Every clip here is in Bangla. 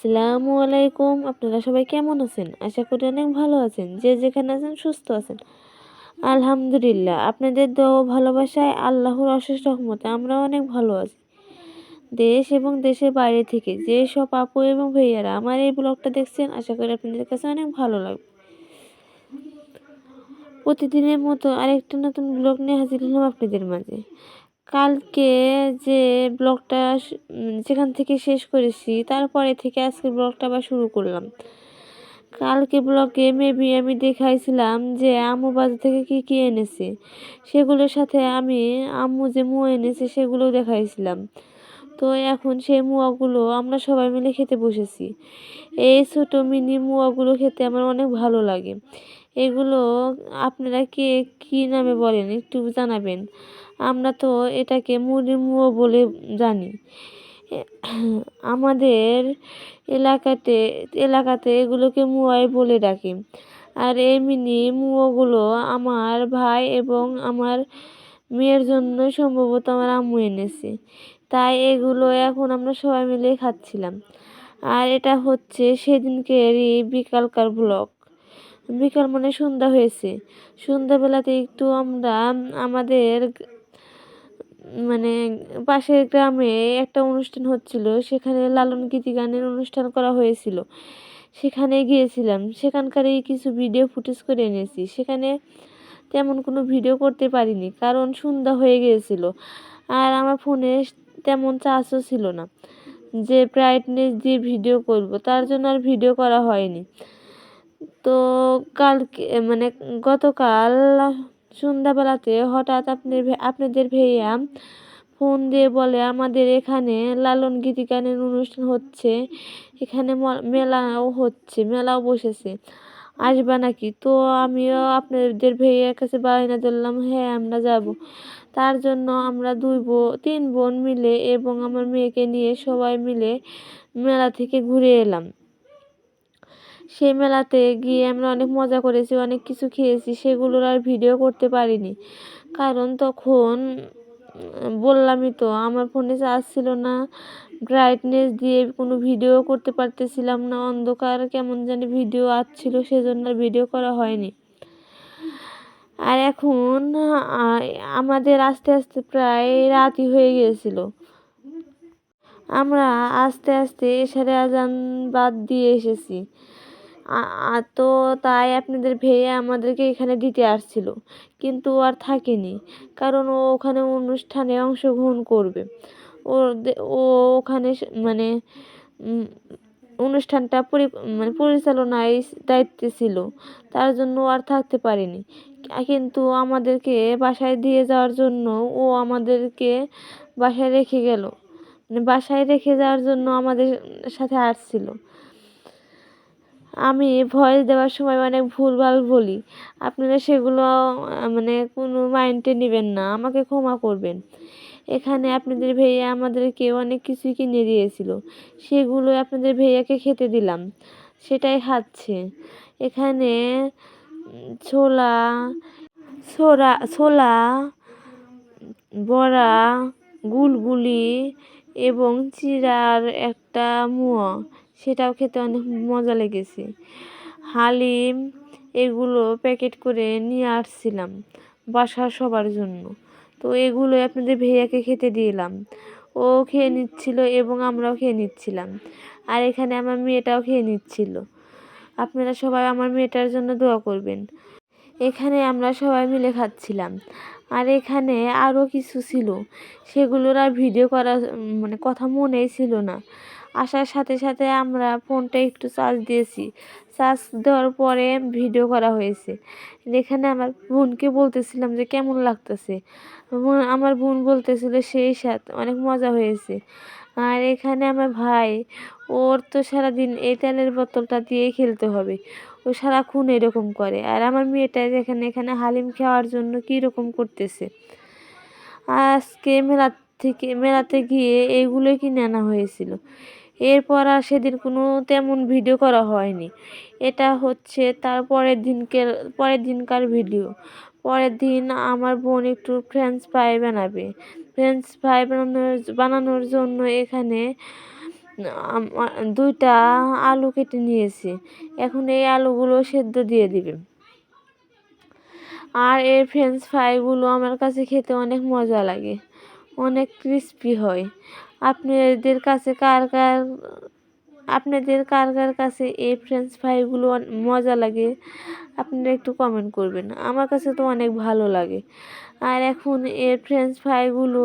আসসালামু আলাইকুম। আপনারা সবাই কেমন আছেন? আশা করি অনেক ভালো আছেন। যে যেখানে আছেন সুস্থ আছেন। আলহামদুলিল্লাহ আপনাদের দোয়া ও ভালোবাসায় আল্লাহর অশেষ রহমতে আমরা অনেক ভালো আছি। দেশ এবং দেশের বাইরে থেকে যেসব আপু এবং ভাইয়ারা আমার এই ব্লগটা দেখছেন, আশা করি আপনাদের কাছে অনেক ভালো লাগবে। প্রতিদিনের মতো আরেকটা নতুন ব্লগ নিয়ে হাজির হলাম আপনাদের মাঝে। কালকে যে ব্লগটা যেখান থেকে শেষ করেছি, তারপরে থেকে আজকে ব্লগটা আবার শুরু করলাম। কালকে ব্লগে মেবি আমি দেখাইছিলাম যে আম্মু বাজার থেকে কি কি এনেছে, সেগুলোর সাথে আমি আম্মু যে মুয়া এনেছে সেগুলোও দেখাইছিলাম। তো এখন সেই মুয়াগুলো আমরা সবাই মিলে খেতে বসেছি। এই ছোটো মিনি মুয়াগুলো খেতে আমার অনেক ভালো লাগে। এগুলো আপনারা কে কী নামে বলেন একটু জানাবেন। আমরা তো এটাকে মুড়ির মুয়া বলে জানি। আমাদের এলাকাতে এগুলোকে মুয়াই বলে ডাকে। আর এই মিনি মুয়াগুলো আমার ভাই এবং আমার মেয়ের জন্য সম্ভবত আমার আম্মু এনেছে, তাই এগুলো এখন আমরা সবাই মিলে খাচ্ছিলাম। আর এটা হচ্ছে সেদিনকেরই বিকালকার ব্লগ। বিকাল মানে সন্ধ্যা হয়েছে। সন্ধ্যাবেলাতে একটু আমরা আমাদের মানে পাশের গ্রামে একটা অনুষ্ঠান হচ্ছিল, সেখানে লালন গীতি গানের অনুষ্ঠান করা হয়েছিল। সেখানে গিয়েছিলাম, সেখানকারই কিছু ভিডিও ফুটেজ করে এনেছি। সেখানে তেমন কোনো ভিডিও করতে পারিনি, কারণ সন্ধ্যা হয়ে গিয়েছিল আর আমার ফোনে তেমন চার্জও ছিল না যে ব্রাইটনেস দিয়ে ভিডিও করব, তার জন্য আর ভিডিও করা হয়নি। তো কালকে মানে গতকাল সন্ধ্যাবেলাতে হঠাৎ আপনাদের ভাইয়া ফোন দিয়ে বলে আমাদের এখানে লালন গীতি গানের অনুষ্ঠান হচ্ছে, এখানে মেলাও বসেছে, আসবা নাকি? তো আমিও আপনাদের ভাইয়ার কাছে বায়না ধরলাম, হ্যাঁ আমরা যাব। তার জন্য আমরা 3 বোন মিলে এবং আমার মেয়েকে নিয়ে সবাই মিলে মেলা থেকে ঘুরে এলাম। সেই মেলাতে গিয়ে আমরা অনেক মজা করেছি, অনেক কিছু খেয়েছি, সেগুলোর আর ভিডিও করতে পারিনি, কারণ তখন বললামই তো আমার ফোনে চার্জ ছিল না, ব্রাইটনেস দিয়ে কোনো ভিডিও করতে পারতেছিলাম না, অন্ধকার কেমন জানি ভিডিও আসছিল, সেজন্য আর ভিডিও করা হয়নি। আর এখন আমাদের আস্তে আস্তে প্রায় রাতই হয়ে গিয়েছিল। আমরা আস্তে আস্তে এশারে আজান বাদ দিয়ে এসেছি। তো তাই আপনাদের ভাইয়া আমাদেরকে এখানে দিতে আসছিল, কিন্তু আর থাকেনি, কারণ ও ওখানে অনুষ্ঠানে অংশগ্রহণ করবে। ও ওখানে মানে অনুষ্ঠানটা পরিচালনায় দায়িত্বে ছিল, তার জন্য আর থাকতে পারেনি। কিন্তু আমাদেরকে বাসায় দিয়ে যাওয়ার জন্য ও আমাদেরকে বাসায় রেখে গেল, বাসায় রেখে যাওয়ার জন্য আমাদের সাথে আসছিল। আমি ভয়েস দেওয়ার সময় অনেক ভুলভাল বলি, আপনারা সেগুলো মানে কোনো মাইন্ডে নেবেন না, আমাকে ক্ষমা করবেন। এখানে আপনাদের ভাইয়া আমাদেরকে অনেক কিছুই কিনে দিয়েছিল, সেগুলো আপনাদের ভাইয়াকে খেতে দিলাম, সেটাই খাচ্ছে। এখানে ছোলা ছোলা বড়া, গুলগুলি এবং চিড়ার একটা মুয়া, সেটাও খেতে অনেক মজা লেগেছে। হালিম এগুলো প্যাকেট করে নিয়ে আসছিলাম বাসার সবার জন্য। তো এগুলো আপনাদের ভাইয়াকে খেতে দিলাম, ও খেয়ে নিচ্ছিল এবং আমরাও খেয়ে নিচ্ছিলাম। আর এখানে আমার মেয়েটাও খেয়ে নিচ্ছিল। আপনারা সবাই আমার মেয়েটার জন্য দোয়া করবেন। এখানে আমরা সবাই মিলে খাচ্ছিলাম। আর এখানে আরও কিছু ছিল, সেগুলোর আর ভিডিও করা মানে কথা মনেই ছিল না। আসার সাথে সাথে আমরা ফোনটা একটু চার্জ দিয়েছি, চার্জ দেওয়ার পরে ভিডিও করা হয়েছে। এখানে আমার বোনকে বলতেছিলাম যে কেমন লাগতেছে, আমার বোন বলতেছিল সেই সাথ অনেক মজা হয়েছে। আর এখানে আমার ভাই, ওর তো সারাদিন এই তেলের বোতলটা দিয়েই খেলতে হবে, ও সারাক্ষণ এরকম করে। আর আমার মেয়েটা এখানে হালিম খাওয়ার জন্য কীরকম করতেছে। আজকে মেলাতে গিয়ে এইগুলোই কিনে আনা হয়েছিল। এরপর আর সেদিন কোনো তেমন ভিডিও করা হয়নি। এটা হচ্ছে তার পরের দিনকার ভিডিও। পরের দিন আমার বোন একটু ফ্রেঞ্চ ফ্রাই বানাবে। ফ্রেঞ্চ ফ্রাই বানানোর জন্য এখানে 2টা আলু কেটে নিয়েছি। এখন এই আলুগুলো সেদ্ধ দিয়ে দিবে। আর এই ফ্রেঞ্চ ফ্রাইগুলো আমার কাছে খেতে অনেক মজা লাগে, অনেক ক্রিস্পি হয়। আপনাদের কাছে কার কাছে এই ফ্রেঞ্চ ফ্রাইগুলো মজা লাগে আপনারা একটু কমেন্ট করবেন। আমার কাছে তো অনেক ভালো লাগে। আর এখন এই ফ্রেঞ্চ ফ্রাইগুলো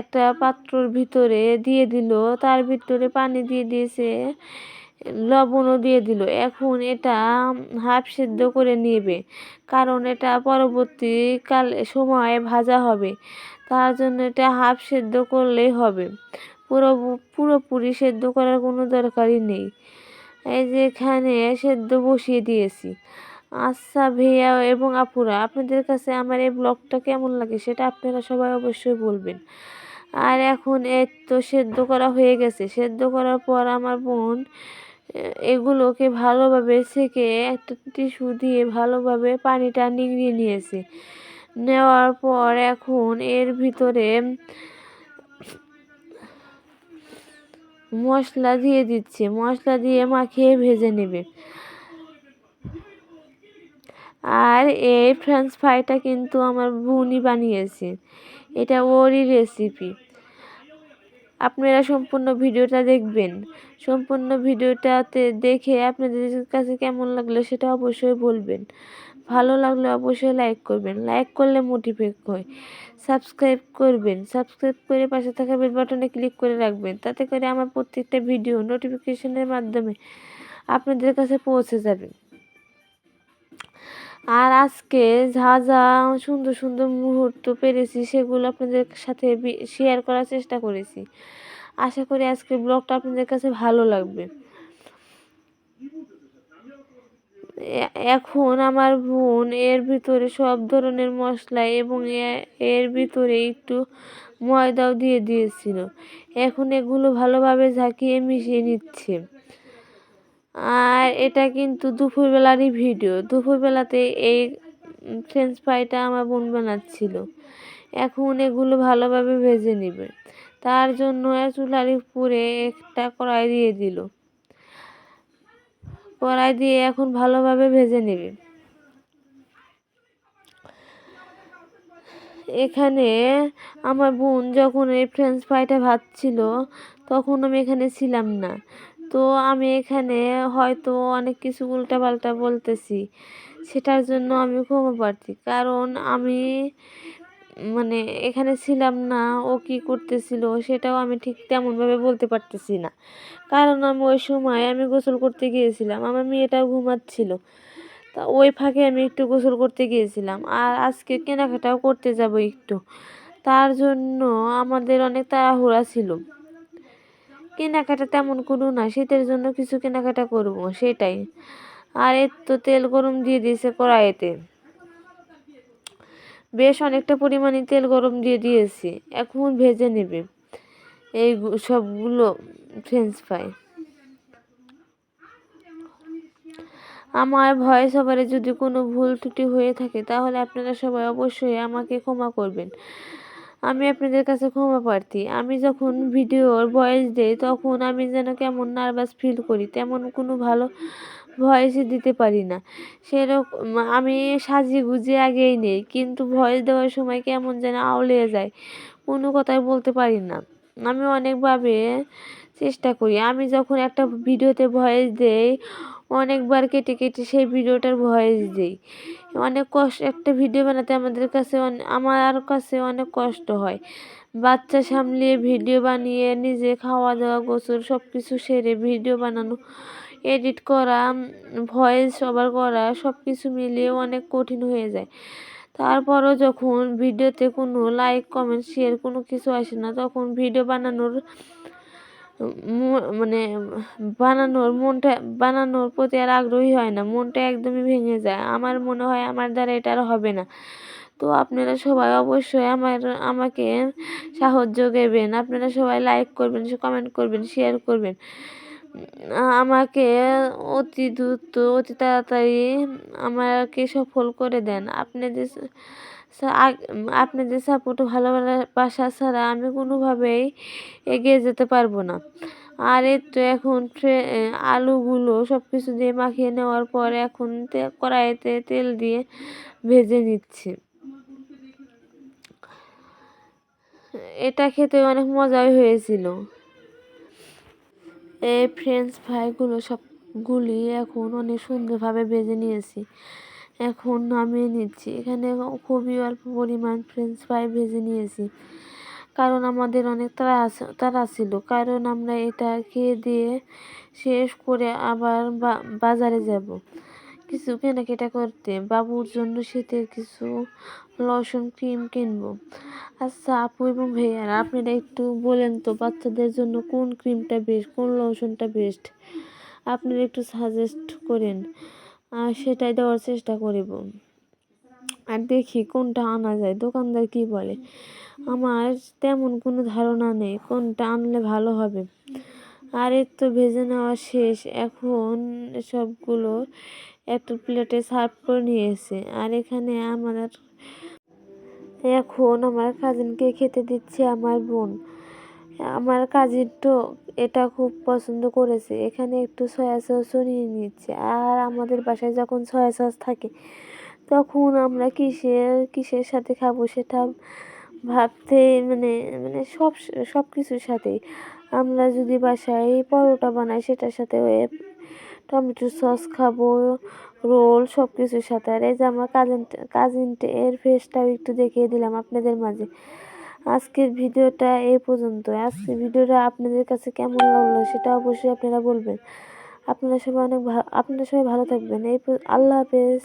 একটা পাত্রর ভিতরে দিয়ে দিল, তার ভিতরে পানি দিয়ে দিয়েছে, লবণও দিয়ে দিল। এখন এটা হাফ সেদ্ধ করে নেবে, কারণ এটা পরবর্তীকাল সময়ে ভাজা হবে, তার জন্য এটা হাফ সেদ্ধ করলেই হবে, পুরোপুরি সেদ্ধ করার কোনো দরকারই নেই। এই যে এখানে সেদ্ধ বসিয়ে দিয়েছি। আচ্ছা ভাইয়া এবং আপুরা, আপনাদের কাছে আমার এই ব্লগটা কেমন লাগে সেটা আপনারা সবাই অবশ্যই বলবেন। আর এখন এই তো সেদ্ধ করা হয়ে গেছে। সেদ্ধ করার পর আমার বোন এগুলোকে ভালোভাবে ছেঁকে একটা টিস্যু দিয়ে ভালোভাবে পানিটা নিংড়িয়ে নিয়েছে। নেওয়ার পর এখন এর ভিতরে মশলা দিয়ে দিচ্ছে, মশলা দিয়ে মাখিয়ে ভেজে নেবে। আর এই ফ্রেঞ্চ ফ্রাইটা কিন্তু আমার বোনই বানিয়েছে, এটা ওরই রেসিপি। আপনারা সম্পূর্ণ ভিডিওটা দেখবেন। সম্পূর্ণ ভিডিওটাতে দেখে আপনাদের কাছে কেমন লাগলো সেটা অবশ্যই বলবেন। ভালো লাগলে অবশ্যই লাইক করবেন, লাইক করলে মোটিভেট হয়। সাবস্ক্রাইব করবেন, সাবস্ক্রাইব করে পাশে থাকা বেল বাটনে ক্লিক করে রাখবেন, তাতে করে আমার প্রত্যেকটা ভিডিও নোটিফিকেশনের মাধ্যমে আপনাদের কাছে পৌঁছে যাবে। আর আজকে যা যা সুন্দর সুন্দর মুহূর্ত পেরেছি সেগুলো আপনাদের সাথে শেয়ার করার চেষ্টা করেছি। আশা করি আজকের ব্লগটা আপনাদের কাছে ভালো লাগবে। এখন আমার বোন এর ভিতরে সব ধরনের মশলা এবং এর ভিতরে একটু ময়দাও দিয়ে দিয়েছিল। এখন এগুলো ভালোভাবে ঝাঁকিয়ে মিশিয়ে নিচ্ছে। আর এটা কিন্তু দুপুরবেলারই ভিডিও। দুপুরবেলাতে এই ফ্রেঞ্চ ফ্রাইটা আমার বোন বানাচ্ছিল। এখন এগুলো ভালোভাবে ভেজে নেবে, তার জন্য চুলার উপরে একটা কড়াই দিয়ে দিল। কড়াই দিয়ে এখন ভালোভাবে ভেজে নেবে। এখানে আমার বোন যখন এই ফ্রেঞ্চ ফ্রাইটা ভাজছিল তখন আমি এখানে ছিলাম না, তো আমি এখানে হয়তো অনেক কিছু উল্টাপাল্টা বলতেছি, সেটার জন্য আমি ক্ষমা প্রার্থী। কারণ আমি এখানে ছিলাম না, ও কি করতেছিল সেটাও আমি ঠিক তেমনভাবে বলতে পারতেছি না, কারণ আমি ওই সময় গোসল করতে গিয়েছিলাম, আমার মেয়েটাও ঘুমাচ্ছিল, তা ওই ফাঁকে আমি একটু গোসল করতে গিয়েছিলাম। আর আজকে কেনাকাটাও করতে যাব একটু, তার জন্য আমাদের অনেক তাড়াহুড়া ছিল। কেনাকাটা তেমন কোনো না, শীতের জন্য কিছু কেনাকাটা করব সেটাই। আর এর তো তেল গরম দিয়ে দিয়েছে কড়াইতে, বেশ অনেকটা পরিমাণে তেল গরম দিয়ে দিয়েছি। এখন ভেজে নেবে এই সবগুলো ফ্রেঞ্চ ফ্রাই। আমার ভয়েস ওভারে যদি কোনো ভুল ত্রুটি হয়ে থাকে তাহলে আপনারা সবাই অবশ্যই আমাকে ক্ষমা করবেন। আমি আপনাদের কাছে ক্ষমা প্রার্থী। আমি যখন ভিডিওর ভয়েস দেই তখন আমি যেন কেমন নার্ভাস ফিল করি, তেমন কোনো ভালো ভয়েসই দিতে পারি না। সেরকম আমি সাজিয়ে গুজিয়ে আগেই নেই, কিন্তু ভয়েস দেওয়ার সময় কেমন যেন আউলিয়ে যায়, কোনো কথাই বলতে পারি না। আমি অনেকভাবে চেষ্টা করি। আমি যখন একটা ভিডিওতে ভয়েস দেই অনেকবার কেটে কেটে সেই ভিডিওটার ভয়েস দিই। অনেক কষ্ট, একটা ভিডিও বানাতে আমার কাছে অনেক কষ্ট হয়। বাচ্চা সামলিয়ে ভিডিও বানিয়ে নিজে খাওয়া দাওয়া গোসল সব কিছু সেরে ভিডিও বানানো, এডিট করা, ভয়েস ওভার করা সব কিছু মিলিয়ে অনেক কঠিন হয়ে যায়। তারপরও যখন ভিডিওতে কোনো লাইক কমেন্ট শেয়ার কোনো কিছু আসে না, তখন ভিডিও বানানোর বানানোর প্রতি আর আগ্রহী হয় না, মনটা একদমই ভেঙে যায়। আমার মনে হয় আমার দ্বারা এটা আর হবে না। তো আপনারা সবাই অবশ্যই আমাকে সাহায্য করবেন, আপনারা সবাই লাইক করবেন, কমেন্ট করবেন, শেয়ার করবেন, আমাকে অতি দ্রুত অতি তাড়াতাড়ি আমাকে সফল করে দেন। আপনাদের আপনাদের সাপোর্ট ও ভালোবাসা ছাড়া আমি কোনোভাবেই এগিয়ে যেতে পারবো না। আর এই তো এখন আলুগুলো সব কিছু দিয়ে মাখিয়ে নেওয়ার পর এখন কড়াইতে তেল দিয়ে ভেজে নিচ্ছি। এটা খেতে অনেক মজাই হয়েছিল। এই ফ্রেঞ্চ ফ্রাইগুলো সবগুলি এখন অনেক সুন্দরভাবে ভেজে নিয়েছি। এখন নামিয়ে নিচ্ছি। এখানে খুবই অল্প পরিমাণ ফ্রেঞ্চ ফ্রাই ভেজে নিয়েছি, কারণ আমাদের অনেক তাড়া ছিল, কারণ আমরা এটা খেয়ে দিয়ে শেষ করে আবার বাজারে যাব কিছু কেনাকাটা করতে, বাবুর জন্য শীতের কিছু লোশন ক্রিম কিনবো। আচ্ছা আপু এবং ভাইয়ারা, আপনারা একটু বলেন তো বাচ্চাদের জন্য কোন ক্রিমটা বেস্ট, কোন লোশনটা বেস্ট, আপনারা একটু সাজেস্ট করেন, আর সেটাই দেওয়ার চেষ্টা করিব। আর দেখি কোনটা আনা যায়, দোকানদার কি বলে। আমার তেমন কোনো ধারণা নেই কোনটা আনলে ভালো হবে। আর এর তো ভেজে নেওয়া শেষ। এখন সবগুলো একটা প্লেটে সার্ভ করে নিয়েছে। আর এখানে এখন আমার কাজিনকে খেতে দিচ্ছে আমার বোন। আমার কাজিন তো এটা খুব পছন্দ করেছে। এখানে একটু সয়া সসও নিয়ে নিচ্ছে। আর আমাদের বাসায় যখন সয়া সস থাকে তখন আমরা কিসের সাথে খাবো সেটা ভাবতে মানে মানে সব কিছুর সাথেই, আমরা যদি বাসায় পরোটা বানাই সেটার সাথে টমেটো সস খাবো, রোল সব কিছুর সাথে। আর এই যে আমার কাজিনটা এর ফেসটাও একটু দেখিয়ে দিলাম আপনাদের মাঝে। আজকের ভিডিওটা এই পর্যন্ত। আজকের ভিডিওটা আপনাদের কাছে কেমন লাগলো সেটা অবশ্যই আপনারা বলবেন। আপনারা সবাই ভালো থাকবেন। আল্লাহ হাফেজ।